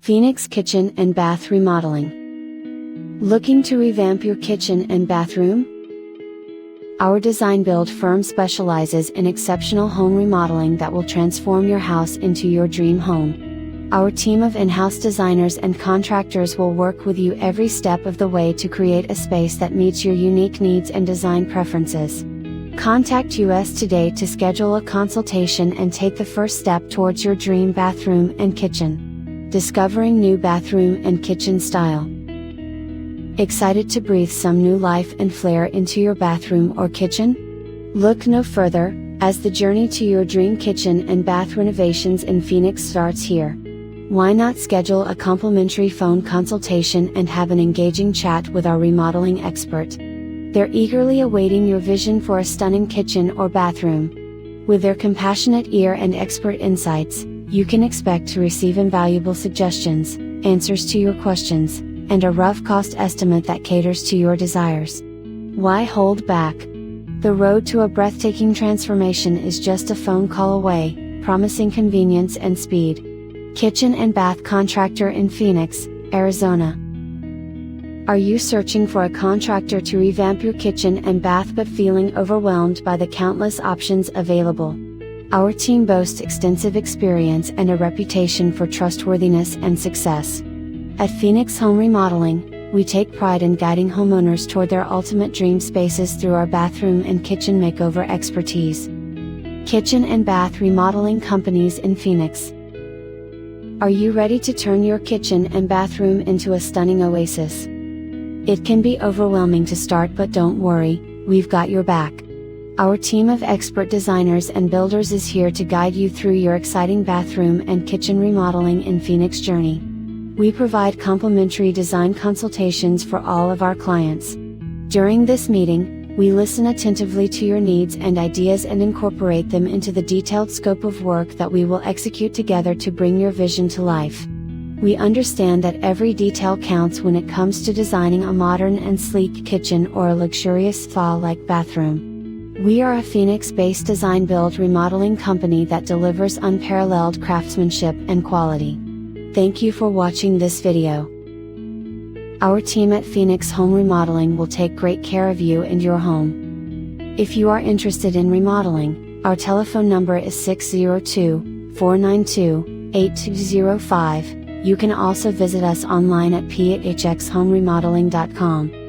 Phoenix Kitchen and Bath Remodeling. Looking to revamp your kitchen and bathroom? Our design build firm specializes in exceptional home remodeling that will transform your house into your dream home. Our team of in-house designers and contractors will work with you every step of the way to create a space that meets your unique needs and design preferences. Contact us today to schedule a consultation and take the first step towards your dream bathroom and kitchen. Discovering new bathroom and kitchen style. Excited to breathe some new life and flair into your bathroom or kitchen? Look no further, as the journey to your dream kitchen and bath renovations in Phoenix starts here. Why not schedule a complimentary phone consultation and have an engaging chat with our remodeling expert? They're eagerly awaiting your vision for a stunning kitchen or bathroom. With their compassionate ear and expert insights, you can expect to receive invaluable suggestions, answers to your questions, and a rough cost estimate that caters to your desires. Why hold back? The road to a breathtaking transformation is just a phone call away, promising convenience and speed. Kitchen and Bath Contractor in Phoenix, Arizona. Are you searching for a contractor to revamp your kitchen and bath but feeling overwhelmed by the countless options available? Our team boasts extensive experience and a reputation for trustworthiness and success. At Phoenix Home Remodeling, we take pride in guiding homeowners toward their ultimate dream spaces through our bathroom and kitchen makeover expertise. Kitchen and Bath Remodeling Companies in Phoenix. Are you ready to turn your kitchen and bathroom into a stunning oasis? It can be overwhelming to start, but don't worry, we've got your back. Our team of expert designers and builders is here to guide you through your exciting bathroom and kitchen remodeling in Phoenix journey. We provide complimentary design consultations for all of our clients. During this meeting, we listen attentively to your needs and ideas and incorporate them into the detailed scope of work that we will execute together to bring your vision to life. We understand that every detail counts when it comes to designing a modern and sleek kitchen or a luxurious spa-like bathroom. We are a Phoenix-based design build remodeling company that delivers unparalleled craftsmanship and quality. Thank you for watching this video. Our team at Phoenix Home Remodeling will take great care of you and your home. If you are interested in remodeling, our telephone number is 602-492-8205. You can also visit us online at phxhomeremodeling.com.